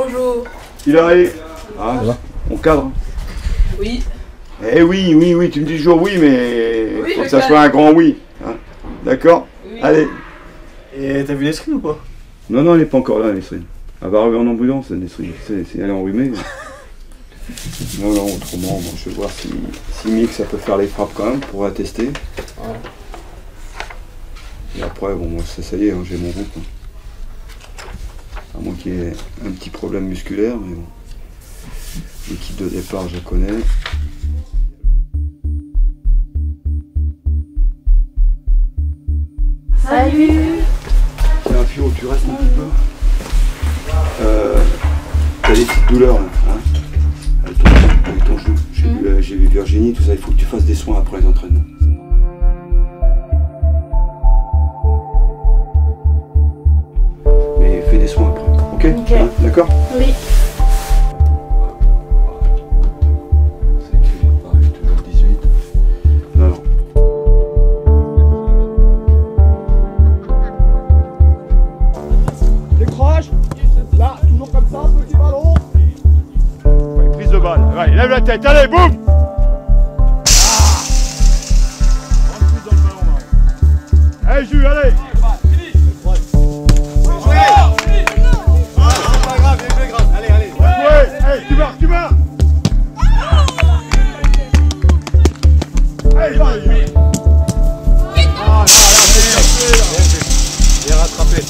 Bonjour. Il arrive. Ah, on cadre. Oui. Eh oui, oui, oui, tu me dis toujours oui, mais Oui, faut que ça soit un grand oui. Hein. D'accord? Oui. Allez. Et t'as vu Nesrine ou pas? Non, non, elle n'est pas encore là, Nesrine. Elle va arriver en ambulance, Nesrine. C'est elle est enrhumée. Non, non, autrement, bon, je vais voir si Mick, ça peut faire les frappes quand même pour la tester. Ouais. Et après, bon, moi, ça y est, hein, j'ai mon groupe. Hein. À moins qu'il y ait un petit problème musculaire, mais bon. L'équipe de départ, je connais. Salut. Tiens, Fio, tu restes un petit peu. T'as des petites douleurs, hein, avec ton genou. J'ai vu Virginie, tout ça, il faut que tu fasses des soins après les entraînements. Mais fais des soins après, ok? Ok. Hein, d'accord? Oui. C'est pareil, toujours 18. Non, non. Décroche. Là, toujours comme ça, petit ballon. Ouais, prise de balle. Allez, lève la tête, allez, boum! Allez, Jules, allez! Hey, tu marques, tu marques! Allez, va! Ah, là, c'est Bien rattrapé.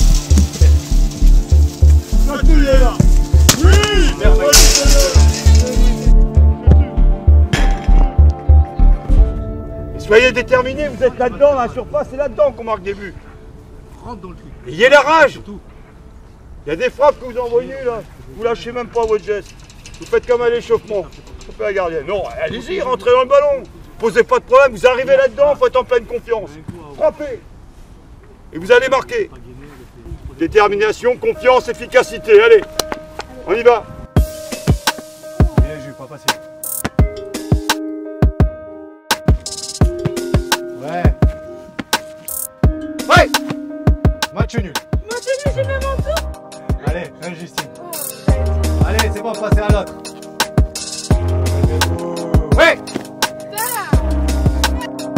là, tu es là! Oui! Soyez déterminés, vous êtes là-dedans, la surface, c'est là-dedans qu'on marque des buts. Rentre dans le truc. Ayez la rage! Il y a des frappes que vous envoyez là, vous lâchez même pas votre geste. Vous faites comme à l'échauffement. On fait la gardienne. Non, allez-y, rentrez dans le ballon. Posez pas de problème, vous arrivez là-dedans, faut être en pleine confiance. Frappez! Et vous allez marquer. Détermination, confiance, efficacité. Allez, on y va. Bien joué, pas facile. Ouais. Ouais. Match nul. Moi, j'ai fait mon tour. Allez, injustice. Allez, c'est bon, passez à l'autre. Ouais.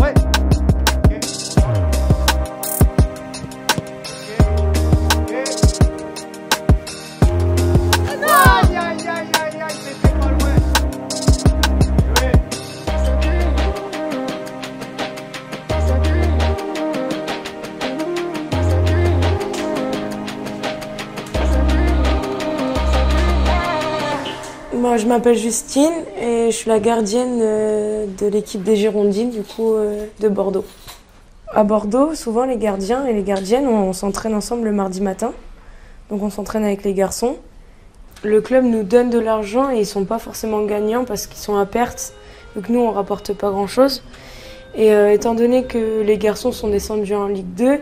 Ouais. Ok. Ok. Aïe, aïe, aïe, aïe, aïe, c'était pas loin. Ouais. Moi, je m'appelle Justine et je suis la gardienne de l'équipe des Girondines, du coup, de Bordeaux. À Bordeaux, souvent, les gardiens et les gardiennes, on s'entraîne ensemble le mardi matin. Donc, on s'entraîne avec les garçons. Le club nous donne de l'argent et ils sont pas forcément gagnants parce qu'ils sont à perte. Donc, nous, on rapporte pas grand-chose. Et étant donné que les garçons sont descendus en Ligue 2,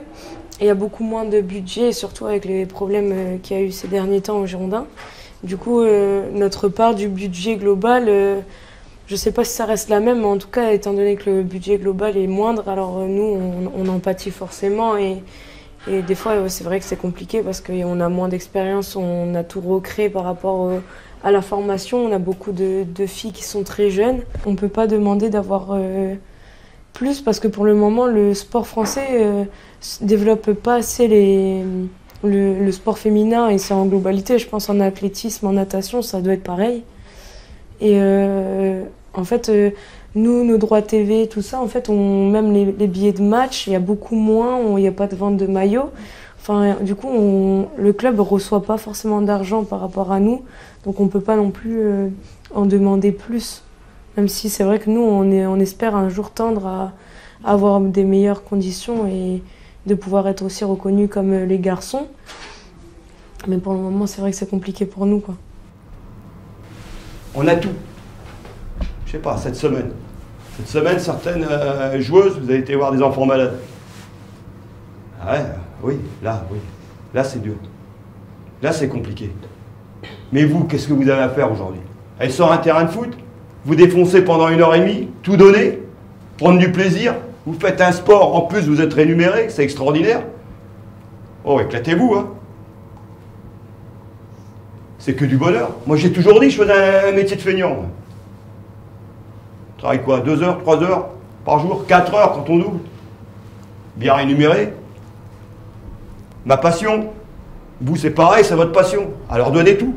il y a beaucoup moins de budget, surtout avec les problèmes qu'il y a eu ces derniers temps aux Girondins. Du coup, notre part du budget global, je ne sais pas si ça reste la même, mais en tout cas, étant donné que le budget global est moindre, alors nous, on en pâtit forcément. Et des fois, c'est vrai que c'est compliqué parce qu'on a moins d'expérience, on a tout recréé par rapport à la formation. On a beaucoup de filles qui sont très jeunes. On ne peut pas demander d'avoir plus parce que pour le moment, le sport français ne développe pas assez le sport féminin et c'est en globalité, je pense en athlétisme, en natation, ça doit être pareil. Et en fait, nous, nos droits TV, tout ça, en fait, même les billets de match, il y a beaucoup moins, il n'y a pas de vente de maillots. Enfin, du coup, le club ne reçoit pas forcément d'argent par rapport à nous, donc on ne peut pas non plus en demander plus. Même si c'est vrai que nous, on espère un jour tendre à avoir des meilleures conditions et de pouvoir être aussi reconnus comme les garçons. Mais pour le moment, c'est vrai que c'est compliqué pour nous, quoi. On a tout. Je sais pas, cette semaine. Cette semaine, certaines joueuses, vous avez été voir des enfants malades. Ah ouais, oui. Là, c'est dur. Là, c'est compliqué. Mais vous, qu'est-ce que vous avez à faire aujourd'hui? Elle sort un terrain de foot, vous défoncez pendant 1h30, tout donner, prendre du plaisir, vous faites un sport, en plus vous êtes rémunéré, c'est extraordinaire. Oh, éclatez-vous, hein. C'est que du bonheur. Moi, j'ai toujours dit que je faisais un métier de feignant. Moi. Je travaille quoi, 2 heures, 3 heures par jour, 4 heures quand on double. Bien rémunéré. Ma passion. Vous, c'est pareil, c'est votre passion. Alors donnez tout.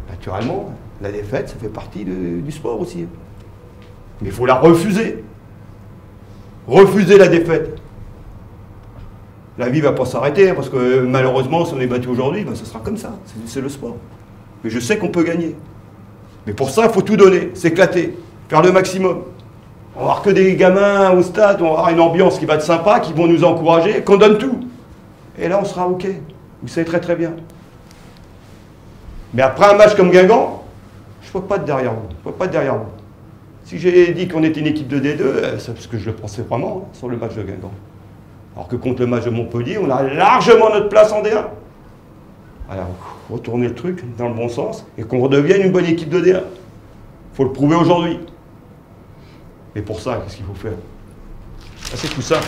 Naturellement, la défaite, ça fait partie du sport aussi. Mais il faut la refuser. Refuser la défaite. La vie ne va pas s'arrêter, parce que malheureusement, si on est battu aujourd'hui, ben, ça sera comme ça. C'est le sport. Mais je sais qu'on peut gagner. Mais pour ça, il faut tout donner, s'éclater, faire le maximum. On va avoir que des gamins au stade, on va avoir une ambiance qui va être sympa, qui vont nous encourager, qu'on donne tout. Et là, on sera OK. Vous savez très très bien. Mais après un match comme Guingamp, je ne peux pas être derrière vous. Je ne peux pas être derrière vous. Si j'ai dit qu'on était une équipe de D2, c'est parce que je le pensais vraiment sur le match de Guingamp. Alors que contre le match de Montpellier, on a largement notre place en D1. Alors, retourner le truc dans le bon sens et qu'on redevienne une bonne équipe de D1. Il faut le prouver aujourd'hui. Et pour ça, qu'est-ce qu'il faut faire? C'est tout simple.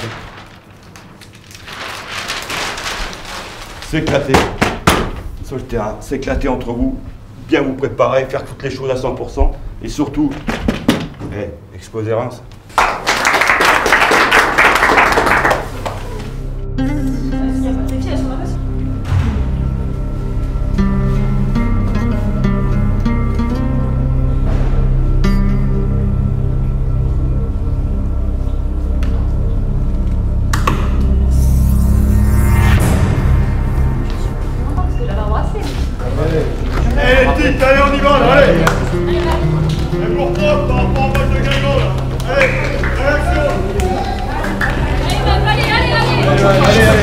S'éclater sur le terrain, s'éclater entre vous, bien vous préparer, faire toutes les choses à 100% et surtout, exploser Reims. Allez, on y va là, allez. Et pour propre par rapport au match de Guingamp là. Allez, réaction. Allez.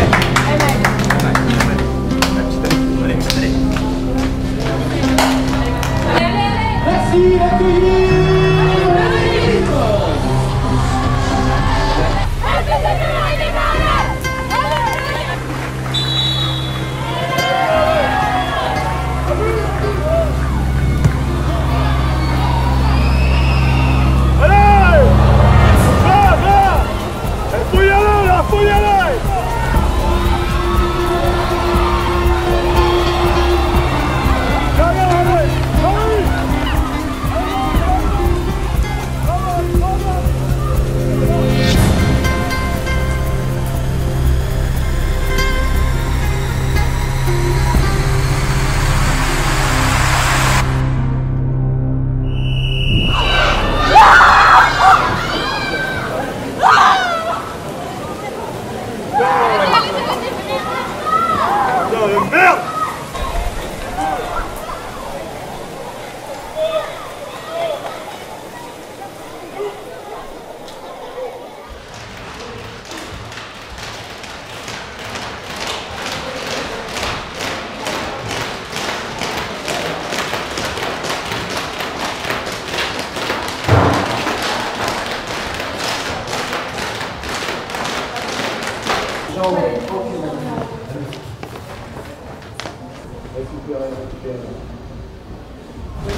Merci, accueillis. Merde!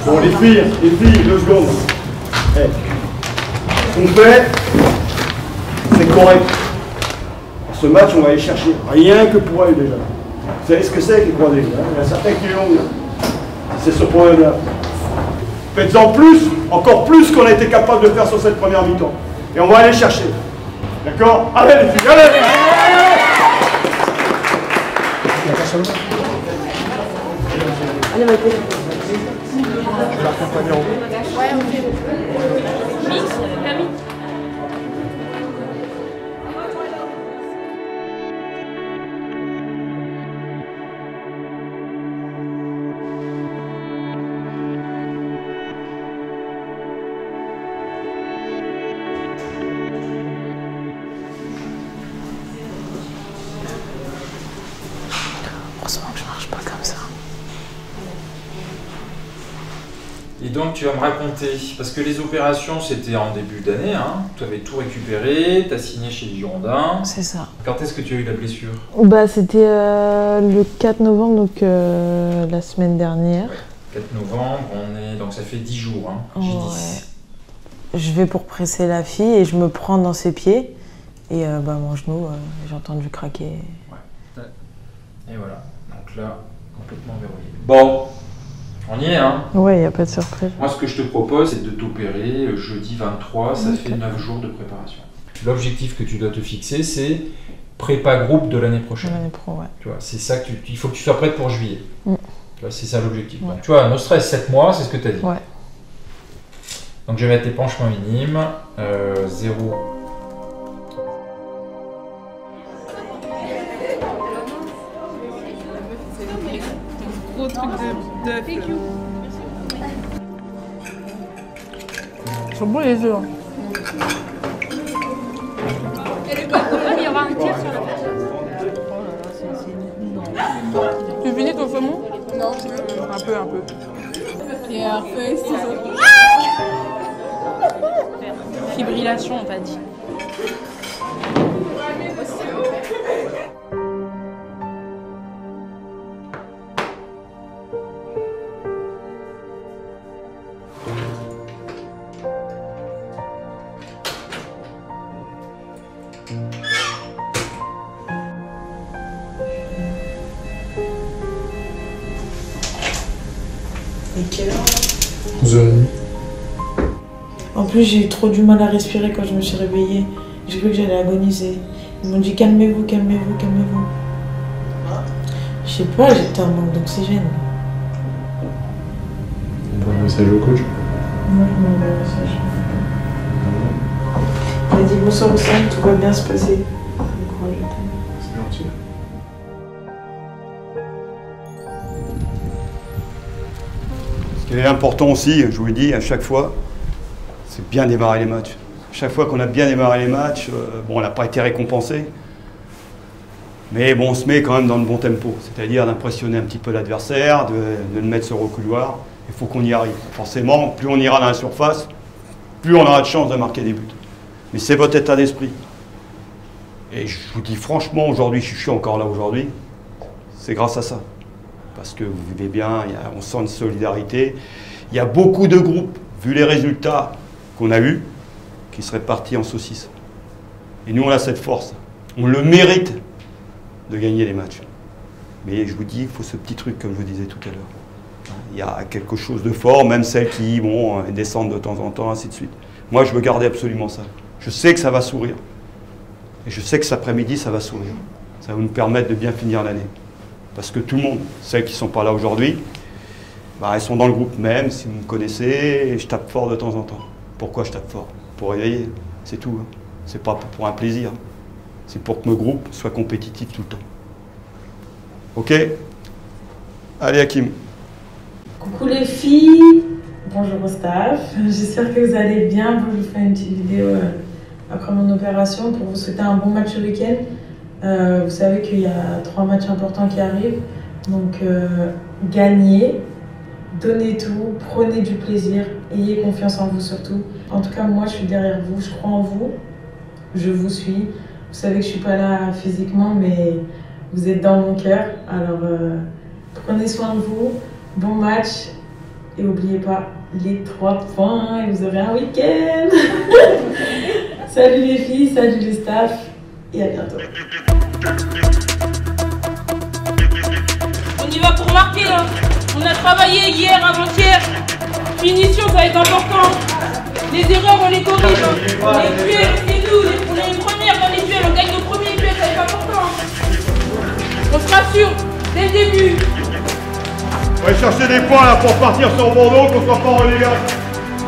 Bon, les filles, 2 secondes. Ce qu'on fait, c'est correct. Ce match, on va aller chercher rien que pour elle déjà. Vous savez ce que c'est que les croisés, hein? Il y a certains qui l'ont. C'est ce problème-là. Faites-en plus, encore plus qu'on a été capable de faire sur cette première mi-temps. Et on va aller chercher. D'accord? Allez les filles, allez! Allez, Maïté. Je l'accompagne en haut. Ouais, ok. Mix, permis. Heureusement que je marche pas comme ça. Et donc tu vas me raconter, parce que les opérations c'était en début d'année, hein, tu avais tout récupéré, tu as signé chez les Girondins. C'est ça. Quand est-ce que tu as eu la blessure? Bah, c'était le 4 novembre, donc la semaine dernière. Ouais. 4 novembre, donc ça fait 10 jours, hein. J'ai Ouais. 10. Je vais pour presser la fille et je me prends dans ses pieds. Et bah, mon genou, j'ai entendu craquer. Ouais. Et voilà, donc là, complètement verrouillé. Bon, On y est, hein? Ouais, il n'y a pas de surprise. Moi, ce que je te propose, c'est de t'opérer jeudi 23, ça fait 9 jours de préparation. L'objectif que tu dois te fixer, c'est prépa groupe de l'année prochaine. L'année pro, ouais. Tu vois, c'est ça que il faut que tu sois prête pour juillet. Mm. Tu vois, c'est ça l'objectif. Ouais. Donc, tu vois, no stress, 7 mois, c'est ce que tu as dit. Ouais. Donc, je vais mettre tes penchements minimes. 0. Gros truc de Ils sont bons les œufs. Hein. Il y aura un tir sur la page. Tu finis ton saumon? Non, Un peu. pierre, feuille, ciseaux. Fibrillation, on t'a dit. Et quelle heure là? 11h30. En plus, j'ai eu trop du mal à respirer quand je me suis réveillée. J'ai cru que j'allais agoniser. Ils m'ont dit calmez-vous, calmez-vous, calmez-vous. Je sais pas, j'étais en manque d'oxygène. On va un message au coach. Moi, je m'en vais un message. Il a dit bonsoir Oussam, tout va bien se passer. C'est gentil. Ce qui est important aussi, je vous le dis à chaque fois, c'est bien démarrer les matchs. À chaque fois qu'on a bien démarré les matchs, bon, on n'a pas été récompensé, mais bon, on se met quand même dans le bon tempo, c'est-à-dire d'impressionner un petit peu l'adversaire, de le mettre sur le couloir. Il faut qu'on y arrive. Forcément, plus on ira dans la surface, plus on aura de chance de marquer des buts. Mais c'est votre état d'esprit. Et je vous dis franchement, aujourd'hui, je suis encore là aujourd'hui, c'est grâce à ça. Parce que vous vivez bien, on sent une solidarité. Il y a beaucoup de groupes, vu les résultats qu'on a eus, qui seraient partis en saucisse. Et nous, on a cette force. On le mérite de gagner les matchs. Mais je vous dis, il faut ce petit truc, comme je vous disais tout à l'heure. Il y a quelque chose de fort, même celles qui vont descendre de temps en temps, ainsi de suite. Moi, je veux garder absolument ça. Je sais que ça va sourire. Et je sais que cet après-midi, ça va sourire. Ça va nous permettre de bien finir l'année. Parce que tout le monde, celles qui ne sont pas là aujourd'hui, bah, elles sont dans le groupe même, si vous me connaissez, et je tape fort de temps en temps. Pourquoi je tape fort? Pour réveiller, c'est tout. Hein. C'est pas pour un plaisir. C'est pour que mon groupe soit compétitif tout le temps. Ok? Allez, Hakim. Coucou les filles, bonjour au staff, j'espère que vous allez bien. Je vous fais une petite vidéo après mon opération pour vous souhaiter un bon match ce week-end. Vous savez qu'il y a 3 matchs importants qui arrivent, donc gagnez, donnez tout, prenez du plaisir, ayez confiance en vous surtout. En tout cas, moi je suis derrière vous, je crois en vous, je vous suis. Vous savez que je ne suis pas là physiquement, mais vous êtes dans mon cœur, alors prenez soin de vous. Bon match et n'oubliez pas les 3 points et vous aurez un week-end. Salut les filles, salut les staff et à bientôt. On y va pour marquer là. On a travaillé hier, avant-hier. Finition, ça va être important. Les erreurs, on les corrige. Les duels, c'est nous. On est les premières dans les duels. On gagne nos premiers duels, ça va être important. On se rassure dès le début. On va chercher des points là pour partir sur Bordeaux, qu'on soit pas relégable.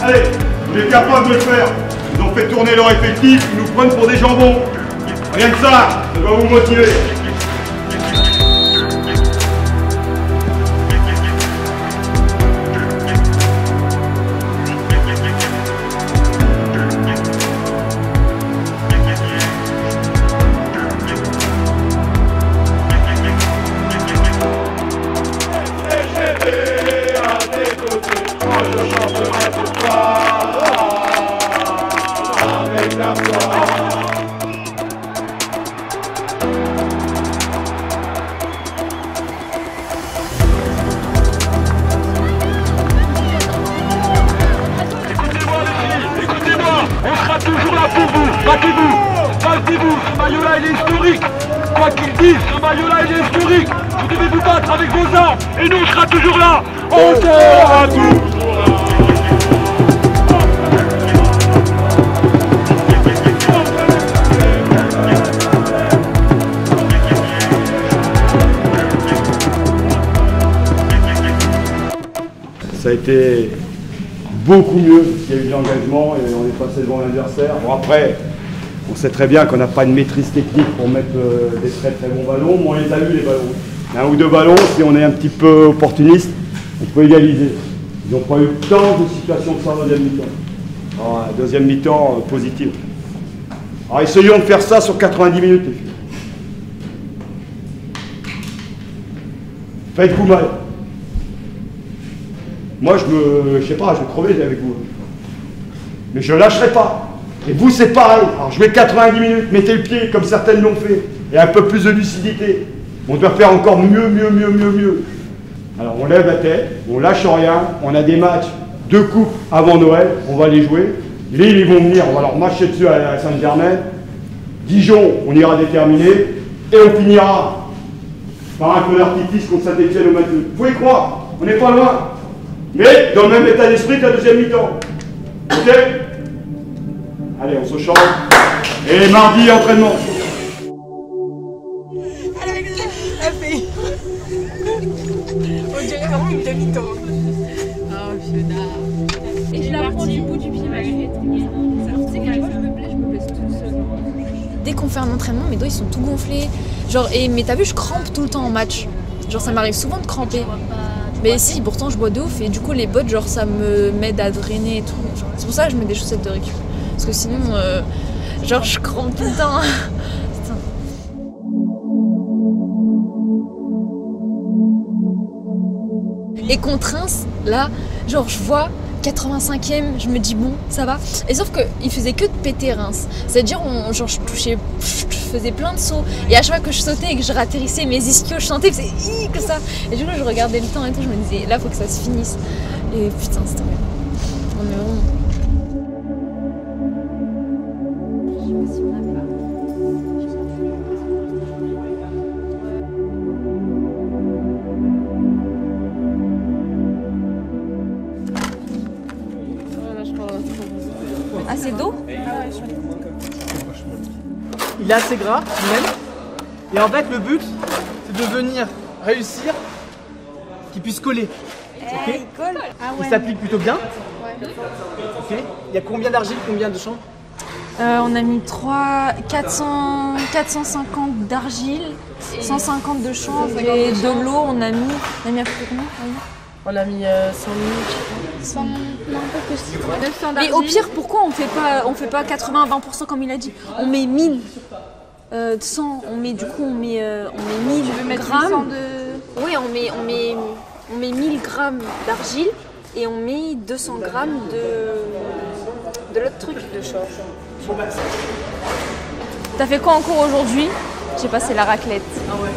Allez, vous êtes capables de le faire. Ils ont fait tourner leur effectif, ils nous prennent pour des jambons. Rien que ça doit vous motiver. On sera toujours là pour vous. Battez-vous. Battez-vous. Ce maillot-là, il est historique. quoi qu'ils disent, ce maillot-là il est historique. Vous devez vous battre avec vos armes. Et nous on sera toujours là. On sera toujours là. Ça a été beaucoup mieux, parce qu'il y a eu de l'engagement et on est passé devant l'adversaire. Bon après, on sait très bien qu'on n'a pas de maîtrise technique pour mettre des très très bons ballons, mais on les a eu les ballons. Un ou deux ballons, si on est un petit peu opportuniste, on peut égaliser. Ils n'ont pas eu tant de situations que ça en deuxième mi-temps. Alors, deuxième mi-temps positive. Alors essayons de faire ça sur 90 minutes les filles. Faites-vous mal. Moi, je sais pas, je vais crever avec vous. Mais je lâcherai pas. Et vous, c'est pareil. Alors, je mets 90 minutes, mettez le pied comme certaines l'ont fait. Et un peu plus de lucidité. On doit faire encore mieux. Alors, on lève la tête, on lâche rien. On a des matchs de coupe avant Noël, on va les jouer. Lille, ils vont venir, on va leur marcher dessus à Saint-Germain. Dijon, on ira déterminer. Et on finira par un coup d'artifice contre Saint-Etienne au Mathieu. Faut y croire, on n'est pas loin. Mais dans le même état d'esprit que la deuxième mi-temps. Ok? Allez, on se change. Et mardi, entraînement. On dirait vraiment une demi-temps. Oh, et je la prends du bout du pied, ma chérie. Tu sais qu'à chaque fois je me blesse toute seule. Dès qu'on fait un entraînement, mes doigts ils sont tout gonflés. Genre, mais t'as vu, je crampe tout le temps en match. Genre, ça m'arrive souvent de cramper. Mais si, pourtant je bois de ouf et du coup les bottes, genre ça me m'aide à drainer et tout. C'est pour ça que je mets des chaussettes de récup. Parce que sinon, genre je crampe tout le temps. Et contre Reims, là, genre je vois 85e, je me dis bon, ça va. Et sauf qu'il faisait que de péter Reims. C'est-à-dire, genre je faisais plein de sauts. Et à chaque fois que je sautais et que je ratterrissais mes ischios, je sentais que c'est que ça. Et du coup, je regardais le temps et tout, je me disais là, faut que ça se finisse. Et putain, c'était bien. Non mais vraiment. Assez d'eau? Il est assez gras, même. Et en fait, le but, c'est de venir réussir qu'il puisse coller. Ok. Il colle. Il s'applique plutôt bien. Ok. Il y a combien d'argile, combien de chanvre? On a mis 450 d'argile, 150 de chanvre et de l'eau. On a mis à peu près combien? On a mis 100 000, je sais pas. 100, non, un peu plus. 900 d'argile. Mais au pire, pourquoi on fait pas 80-20% comme il a dit? On met 1000. 100, on met 1000 grammes. Oui, on met 1000 grammes d'argile et on met 200 grammes de l'autre truc de chanvre. T'as fait quoi en cours aujourd'hui? J'ai passé la raclette. Ah ouais.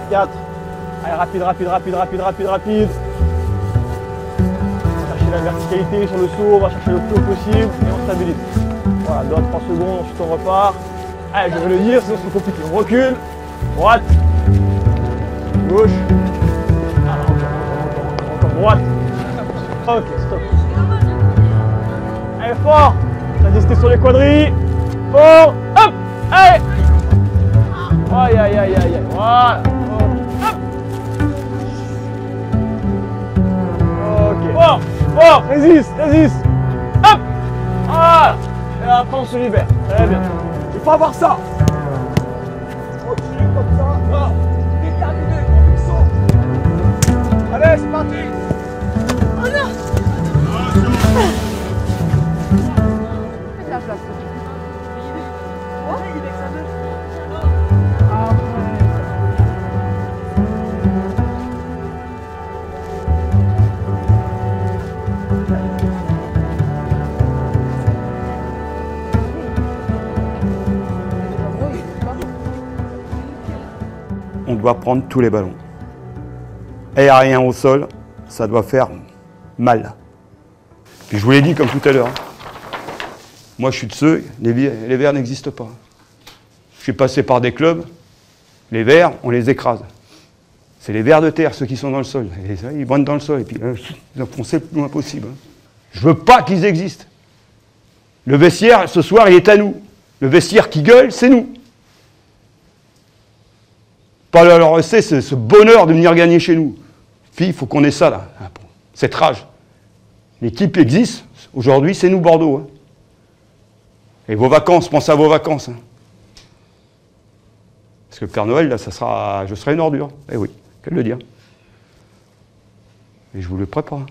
4. Allez, rapide. Chercher la verticalité sur le saut, on va chercher le plus haut possible et on stabilise. Voilà, 2 à 3 secondes, ensuite on repart. Allez, je vais le dire, sinon c'est compliqué. On recule, droite, gauche, encore droite. Ok, stop. Allez, fort. Résistez sur les quadrilles. Fort, hop, allez. Aïe, voilà. Ok. Fort, résiste. Hop. Voilà. Et après on se libère. Très bien. Il faut avoir ça. Continue comme ça. Voilà. Déterminé, conviction. Allez, c'est parti. Oh non. La place. On doit prendre tous les ballons. Aérien au sol, ça doit faire mal. Puis je vous l'ai dit comme tout à l'heure, Moi, je suis de ceux, les verts n'existent pas. Je suis passé par des clubs, les verts, on les écrase. C'est les vers de terre, ceux qui sont dans le sol. Et ça, ils brûlent dans le sol et puis ils enfoncent le plus loin possible. Je veux pas qu'ils existent. Le vestiaire, ce soir, il est à nous. Le vestiaire qui gueule, c'est nous. Pas leur laisser ce bonheur de venir gagner chez nous. Puis, il faut qu'on ait ça, là. Cette rage. L'équipe existe. Aujourd'hui, c'est nous, Bordeaux. Hein. Et vos vacances, pensez à vos vacances. Hein. Parce que le Père Noël, là, ça sera, je serai une ordure. Eh oui, qu'elle le dire. Et je vous le prépare.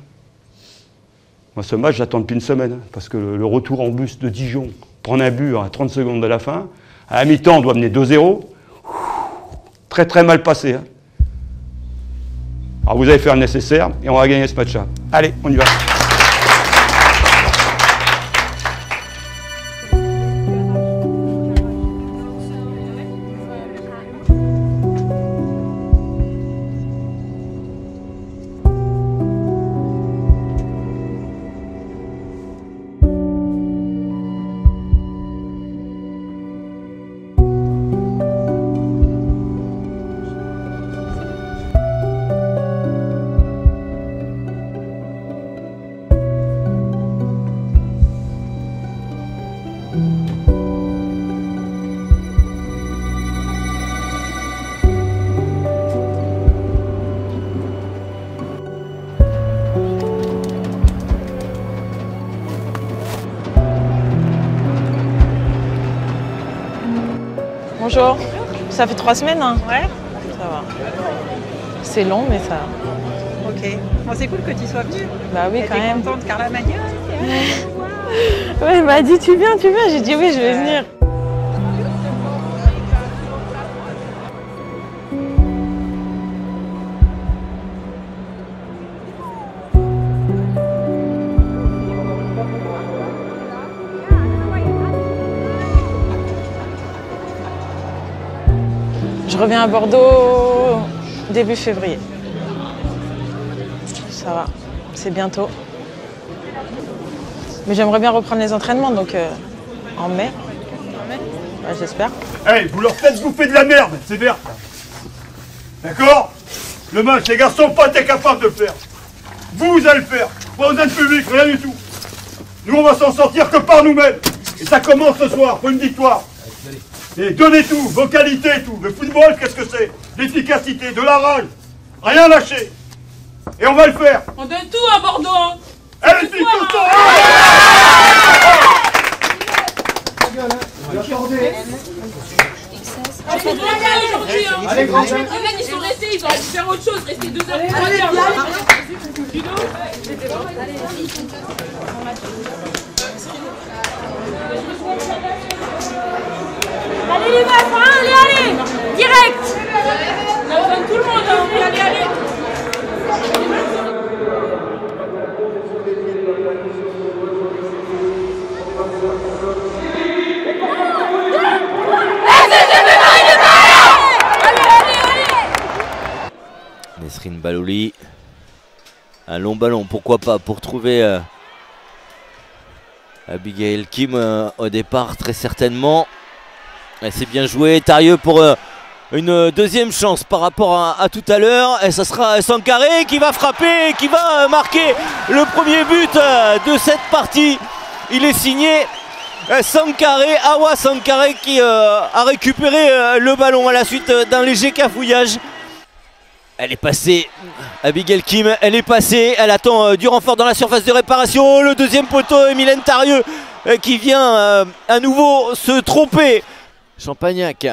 Moi, ce match, j'attends depuis une semaine. Hein, parce que le retour en bus de Dijon, prendre un but à 30 secondes de la fin, à la mi-temps, on doit mener 2-0. Très, très mal passé. Hein. Alors, vous allez faire le nécessaire et on va gagner ce match-là. Allez, on y va. Bonjour. Ça fait 3 semaines, hein? Ouais. Ça va. C'est long, mais ça va. Ok. Bon, c'est cool que tu sois venue. Bah oui, quand même. T'es contente, Carla Magnon? Ouais, elle m'a dit tu viens. J'ai dit oui, je vais venir. Je reviens à Bordeaux début février. Ça va, c'est bientôt. Mais j'aimerais bien reprendre les entraînements, donc en mai. Ouais, j'espère. Hey, vous leur faites bouffer de la merde, c'est vert. D'accord? Le match, les garçons, pas été capables de le faire. Vous allez le faire. Pas aux aides publiques, rien du tout. Nous, on va s'en sortir que par nous-mêmes. Et ça commence ce soir, pour une victoire. Et donnez tout, vos qualités et tout. Le football, qu'est-ce que c'est? L'efficacité, de la rage. Rien lâcher. Et on va le faire. On donne tout à Bordeaux. Hein. Allez, filles, aujourd'hui, hein. Allez, ils sont restés, ils auraient dû faire autre chose, rester 2 heures. Allez les meufs, hein, allez, direct. On donne tout le monde, hein. Allez. Nesrine Balouli. Un long ballon, pourquoi pas, pour trouver Abigail Kim au départ, très certainement. C'est bien joué, Tarieux pour une deuxième chance par rapport à tout à l'heure. Et ça sera Sankaré qui va frapper, qui va marquer le premier but de cette partie. Il est signé Sankaré, Awa Sankaré qui a récupéré le ballon à la suite d'un léger cafouillage. Elle est passée, Abigail Kim, elle est passée, elle attend du renfort dans la surface de réparation. Le deuxième poteau, Mylène Tarieux qui vient à nouveau se tromper. Champagnac,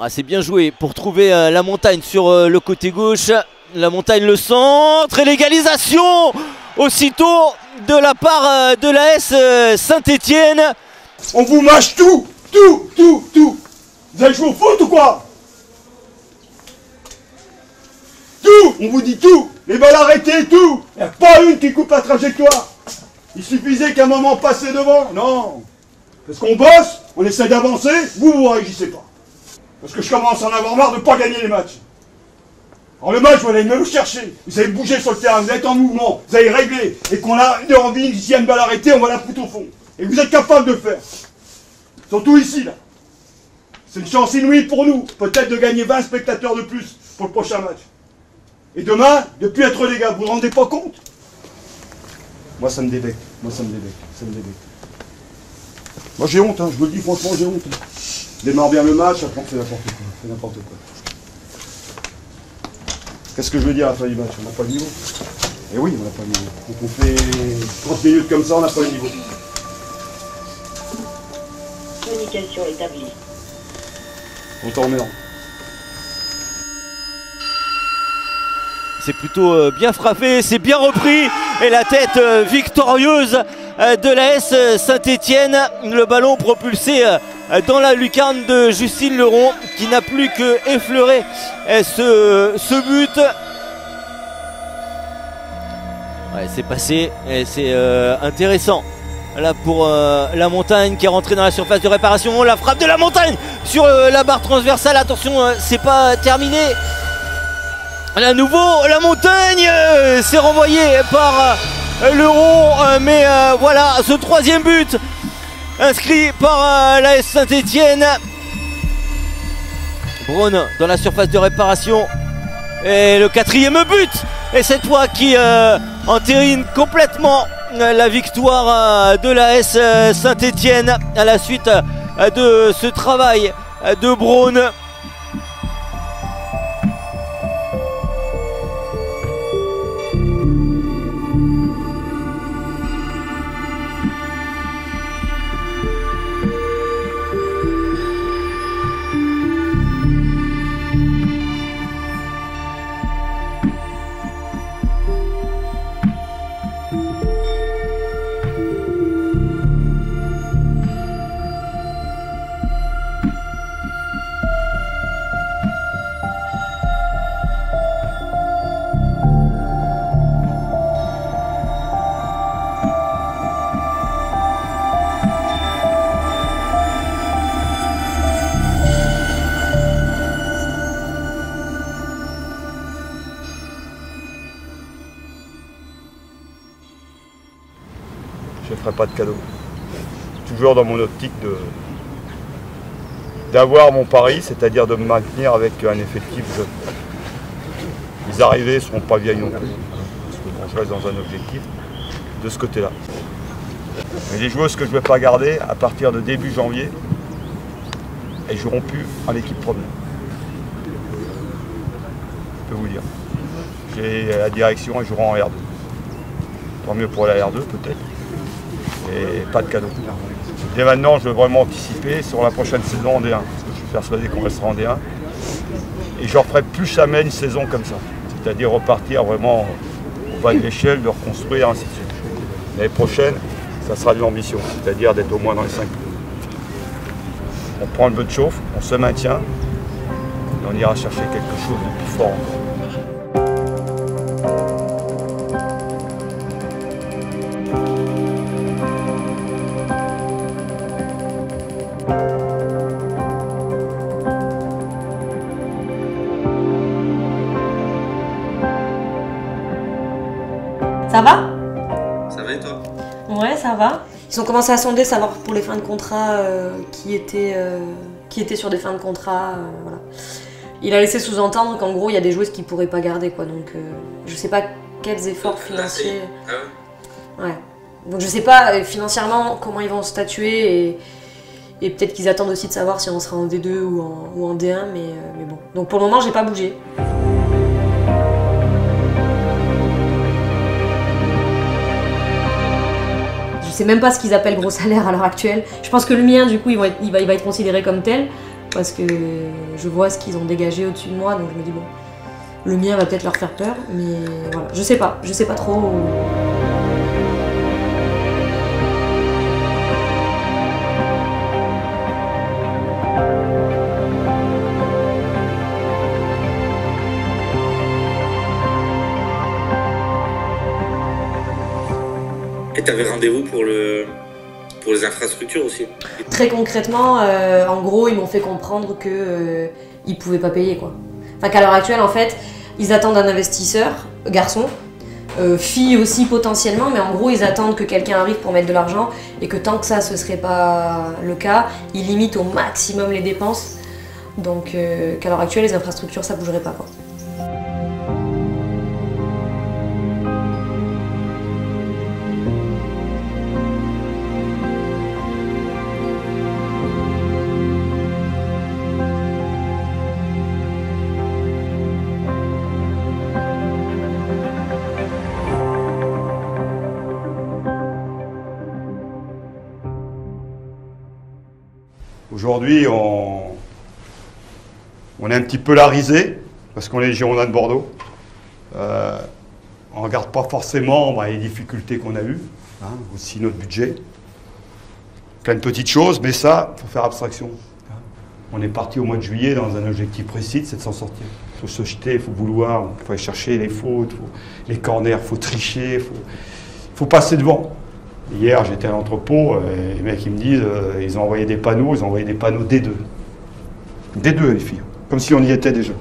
c'est bien joué pour trouver la montagne sur le côté gauche. La montagne, le centre et l'égalisation aussitôt de la part de l'AS Saint-Étienne. On vous mâche tout. Vous allez jouer au foot ou quoi? Tout, on vous dit tout. Les balles arrêtées, tout. Il n'y a pas une qui coupe la trajectoire. Il suffisait qu'un moment passé devant. Non. Parce qu'on bosse, on essaie d'avancer, vous réagissez pas. Parce que je commence à en avoir marre de ne pas gagner les matchs. Alors le match, vous allez me le chercher. Vous allez bouger sur le terrain, vous allez être en mouvement, vous allez régler. Et qu'on a une envie, s'il y a une balle arrêtée, on va la foutre au fond. Et vous êtes capable de le faire. Surtout ici, là. C'est une chance inouïe pour nous, peut-être de gagner 20 spectateurs de plus pour le prochain match. Et demain, de plus être les gars, vous vous rendez pas compte? Moi, ça me débecte. Moi, ça me débecte. Ça me débecte. Moi, j'ai honte, hein. Je vous le dis franchement, j'ai honte. Démarre bien le match, après on fait n'importe quoi. On fait n'importe quoi. Qu'est-ce que je veux dire à la fin du match? On n'a pas le niveau. Eh oui, on n'a pas le niveau. Donc on fait 30 minutes comme ça, on n'a pas le niveau. Communication établie. On t'en remet. C'est plutôt bien frappé, c'est bien repris. Et la tête victorieuse de l'AS Saint-Étienne. Le ballon propulsé dans la lucarne de Justine Leron qui n'a plus que effleuré ce but. Ouais, c'est passé et c'est intéressant. Là pour la montagne qui est rentrée dans la surface de réparation. La frappe de la montagne sur la barre transversale. Attention, c'est pas terminé. À nouveau, la montagne c'est renvoyé par Leron. Mais voilà, ce troisième but inscrit par l'AS Saint-Étienne. Braun dans la surface de réparation. Et le quatrième but. Et cette fois qui entérine complètement la victoire de l'AS Saint-Étienne à la suite de ce travail de Braun. Je ne ferai pas de cadeau. Toujours dans mon optique d'avoir mon pari, c'est-à-dire de me maintenir avec un effectif jeune. Les arrivées ne seront pas vieilles non plus. Je reste dans un objectif de ce côté-là. Mais les joueuses que je ne vais pas garder, à partir de début janvier, elles joueront plus en équipe première. Je peux vous dire. J'ai la direction, elles joueront en R2. Tant mieux pour la R2 peut-être. Et pas de cadeau. Dès maintenant, je veux vraiment anticiper sur la prochaine saison en D1, parce que je suis persuadé qu'on restera en D1. Et je referai plus jamais une saison comme ça, c'est-à-dire repartir vraiment au bas de l'échelle, de reconstruire, ainsi de suite. L'année prochaine, ça sera une ambition, c'est-à-dire d'être au moins dans les 5 clubs. On prend le peu de chauffe, on se maintient, et on ira chercher quelque chose de plus fort encore. Ça va? Ça va et toi? Ouais, ça va. Ils ont commencé à sonder, savoir pour les fins de contrat qui étaient sur des fins de contrat. Voilà. Il a laissé sous-entendre qu'en gros, il y a des joueuses qu'il pourrait pas garder, quoi. Donc, je sais pas quels efforts financiers. Ah ouais? Ouais. Donc, je sais pas financièrement comment ils vont statuer et peut-être qu'ils attendent aussi de savoir si on sera en D2 ou en D1, mais bon. Donc, pour le moment, j'ai pas bougé. Je sais même pas ce qu'ils appellent gros salaire à l'heure actuelle. Je pense que le mien, du coup, il va être considéré comme tel, parce que je vois ce qu'ils ont dégagé au-dessus de moi, donc je me dis bon, le mien va peut-être leur faire peur, mais voilà, je sais pas trop. Et t'avais rendez-vous pour les infrastructures aussi? Très concrètement, en gros, ils m'ont fait comprendre qu'ils ne pouvaient pas payer, quoi. Enfin, qu'à l'heure actuelle, en fait, ils attendent un investisseur, garçon, filles aussi potentiellement, mais en gros ils attendent que quelqu'un arrive pour mettre de l'argent et que tant que ça ce serait pas le cas, ils limitent au maximum les dépenses. Donc qu'à l'heure actuelle les infrastructures ça bougerait pas quoi. Aujourd'hui, on est un petit peu larisé, parce qu'on est les Girondins de Bordeaux. On ne regarde pas forcément les difficultés qu'on a eues, hein, aussi notre budget. Plein de petites choses, mais ça, il faut faire abstraction. On est parti au mois de juillet dans un objectif précis, c'est de s'en sortir. Il faut se jeter, il faut vouloir, il faut aller chercher les fautes, les corners, il faut tricher, il faut passer devant. Hier, j'étais à l'entrepôt, et les mecs ils me disent, ils ont envoyé des panneaux, D2. D2 les filles, comme si on y était déjà.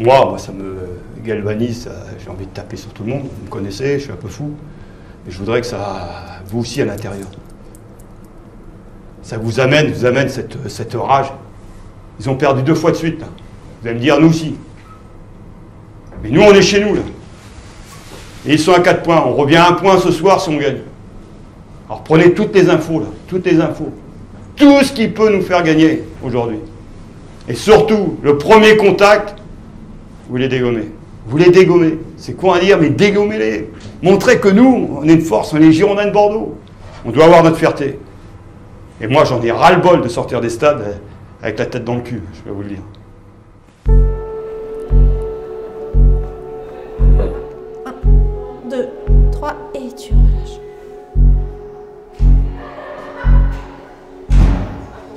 Moi ça me galvanise, j'ai envie de taper sur tout le monde, vous me connaissez, je suis un peu fou. Mais je voudrais que ça, vous aussi à l'intérieur, ça vous amène cette rage. Ils ont perdu 2 fois de suite, là. Vous allez me dire, nous aussi. Mais nous, on est chez nous, là. Et ils sont à 4 points, on revient à 1 point ce soir si on gagne. Alors prenez toutes les infos là, toutes les infos. Tout ce qui peut nous faire gagner aujourd'hui. Et surtout, le premier contact, vous les dégommez. Vous les dégommez. C'est quoi à dire, mais dégommez-les. Montrez que nous, on est une force, on est les Girondins de Bordeaux. On doit avoir notre fierté. Et moi, j'en ai ras-le-bol de sortir des stades avec la tête dans le cul, je peux vous le dire. 1, 2, 3 et tu relâches.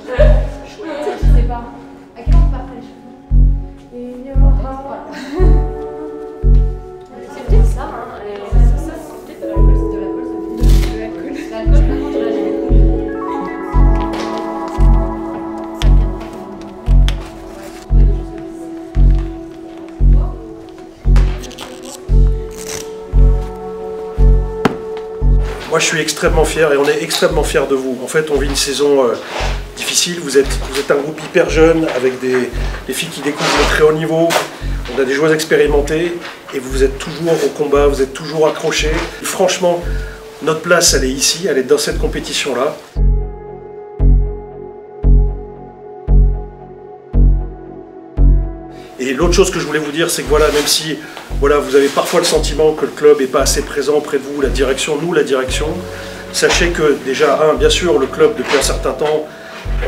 Je sais pas. À quel moment on part les cheveux? Il y aura. C'est peut-être ça, hein. Ça, c'est peut-être de l'alcool, c'est de l'alcool, ça fait de l'alcool. L'alcool, par contre, là, j'ai Moi, je suis extrêmement fier et on est extrêmement fiers de vous. En fait, on vit une saison difficile. Vous êtes un groupe hyper jeune avec des filles qui découvrent le très haut niveau. On a des joueuses expérimentées et vous êtes toujours au combat, vous êtes toujours accrochés. Franchement, notre place, elle est ici, elle est dans cette compétition-là. Et l'autre chose que je voulais vous dire, c'est que voilà, même si voilà, vous avez parfois le sentiment que le club n'est pas assez présent auprès de vous, la direction, nous, la direction, sachez que déjà, bien sûr, le club, depuis un certain temps,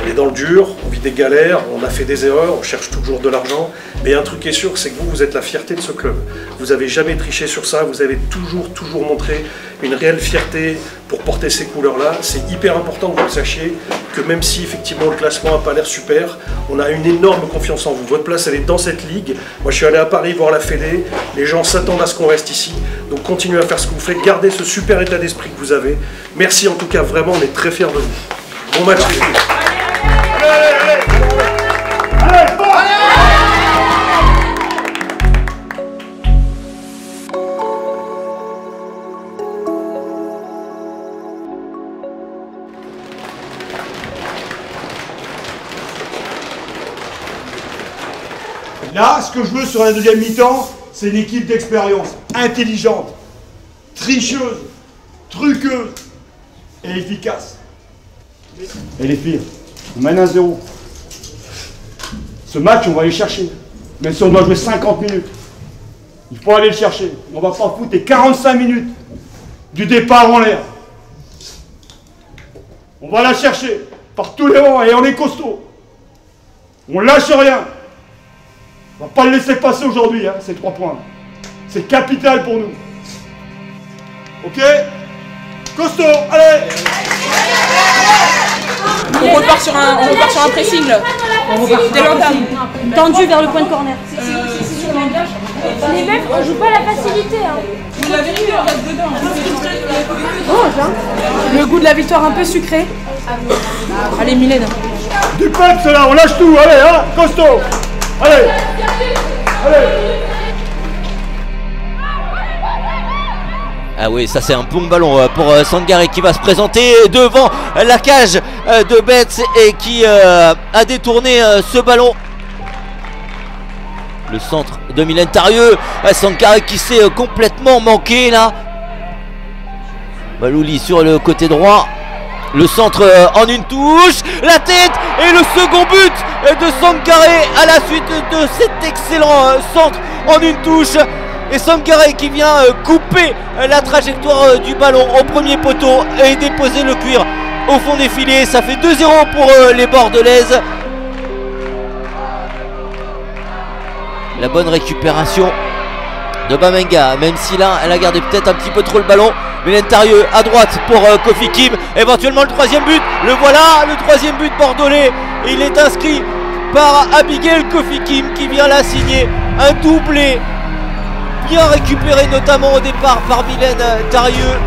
on est dans le dur, on vit des galères, on a fait des erreurs, on cherche toujours de l'argent, mais un truc est sûr, c'est que vous êtes la fierté de ce club. Vous n'avez jamais triché sur ça, vous avez toujours montré une réelle fierté pour porter ces couleurs-là. C'est hyper important que vous le sachiez, que même si effectivement le classement n'a pas l'air super, on a une énorme confiance en vous. Votre place, elle est dans cette ligue. Moi, je suis allé à Paris voir la Fédé, les gens s'attendent à ce qu'on reste ici, donc continuez à faire ce que vous faites, gardez ce super état d'esprit que vous avez. Merci en tout cas, vraiment, on est très fiers de vous. Bon match les filles. Là, ce que je veux sur la deuxième mi-temps, c'est une équipe d'expérience, intelligente, tricheuse, truqueuse et efficace. Et les filles, on mène 1-0. Ce match, on va aller chercher. Même si on doit jouer 50 minutes. Il faut aller le chercher. On va pas foutre les 45 minutes du départ en l'air. On va la chercher par tous les rangs et on est costaud. On lâche rien. On va pas le laisser passer aujourd'hui, hein, ces 3 points. C'est capital pour nous. Ok? Costaud, allez! On repart sur un pressing là. Dès l'entame. Tendu vers le point de corner. Les mecs, on joue pas la facilité. Hein. La vérité, on reste dedans. Le goût de la victoire un peu sucré. Allez, Mylène. Du peps là, on lâche tout, allez, hein, costaud! Allez! Allez! Ah oui, ça c'est un bon ballon pour Sangaré qui va se présenter devant la cage de Betts et qui a détourné ce ballon. Le centre de Mylène Tarieux, Sangaré qui s'est complètement manqué là. Balouli sur le côté droit. Le centre en une touche, la tête et le second but de Sangaré à la suite de cet excellent centre en une touche. Et Sangaré qui vient couper la trajectoire du ballon au premier poteau et déposer le cuir au fond des filets. Ça fait 2-0 pour les Bordelaises. La bonne récupération de Bamenga, même si là elle a gardé peut-être un petit peu trop le ballon. Mylène Tarieux à droite pour Kofi Kim. Éventuellement le troisième but. Le voilà, le troisième but bordelais. Et il est inscrit par Abigail Kofi Kim qui vient là signer un doublé. Bien récupéré notamment au départ par Mylène Tarieux.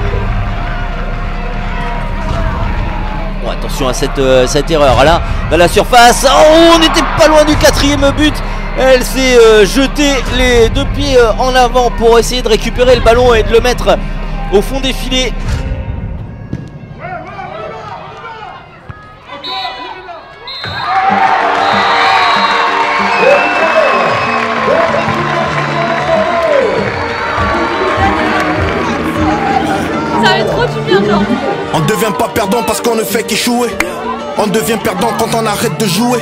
Bon, attention à cette erreur là dans la surface. Oh, on n'était pas loin du quatrième but. Elle s'est jetée les deux pieds en avant pour essayer de récupérer le ballon et de le mettre au fond des filets. Ça fait trop du bien, genre. On devient pas perdant parce qu'on ne fait qu'échouer. On devient perdant quand on arrête de jouer.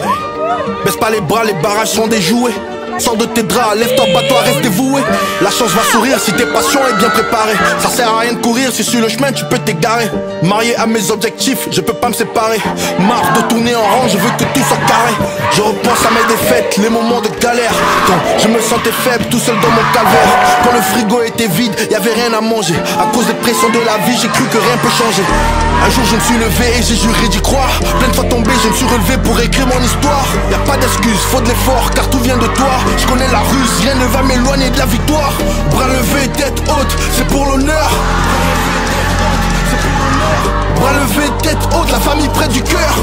Baisse pas les bras, les barrages sont déjoués. Sors de tes draps, lève-toi, bats-toi, reste dévoué. La chance va sourire si t'es patient et bien préparé. Ça sert à rien de courir, si sur le chemin tu peux t'égarer. Marié à mes objectifs, je peux pas me séparer. Marre de tourner en rang, je veux que tout soit carré. Je repense à mes défaites, les moments de galère. Quand je me sentais faible, tout seul dans mon calvaire. Quand le frigo était vide, y'avait rien à manger. À cause des pressions de la vie, j'ai cru que rien peut changer. Un jour je me suis levé et j'ai juré d'y croire. Plein de fois tombé, je me suis relevé pour écrire mon histoire. Y'a pas d'excuse, faut de l'effort, car tout vient de toi. Je connais la ruse, rien ne va m'éloigner de la victoire. Bras levés, tête haute, c'est pour l'honneur. Bras levés, tête haute, la famille près du cœur.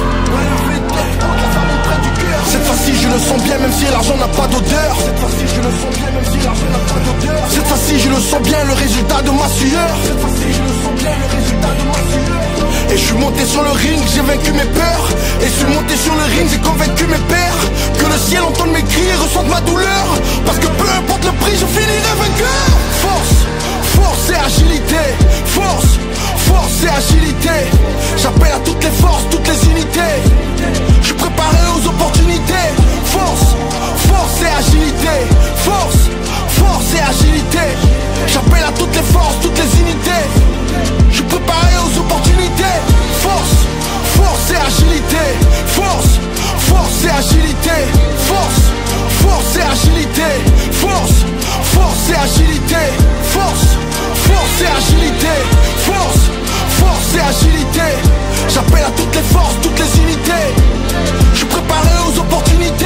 Cette fois-ci je le sens bien même si l'argent n'a pas d'odeur. Cette fois-ci je le sens bien même si l'argent n'a pas d'odeur. Cette fois-ci je le sens bien le résultat de ma sueur. Cette fois-ci je le sens bien le résultat de ma sueur. Et je suis monté sur le ring, j'ai vaincu mes peurs. Et je suis monté sur le ring, j'ai convaincu mes pères. Que le ciel entende mes cris et ressente ma douleur. Parce que peu importe le prix, je finirai vainqueur. Force, force et agilité. Force, force et agilité. J'appelle à toutes les forces, toutes les unités. Je suis préparé aux opportunités. Force, force et agilité. Force, force et agilité. J'appelle à toutes les forces, toutes les unités. Je suis préparé aux opportunités. Force, force et agilité. Force, force et agilité. Force, force et agilité. Force, force et agilité. Force, force et agilité. Force, force et agilité. J'appelle à toutes les forces, toutes les unités. Je suis préparé aux opportunités.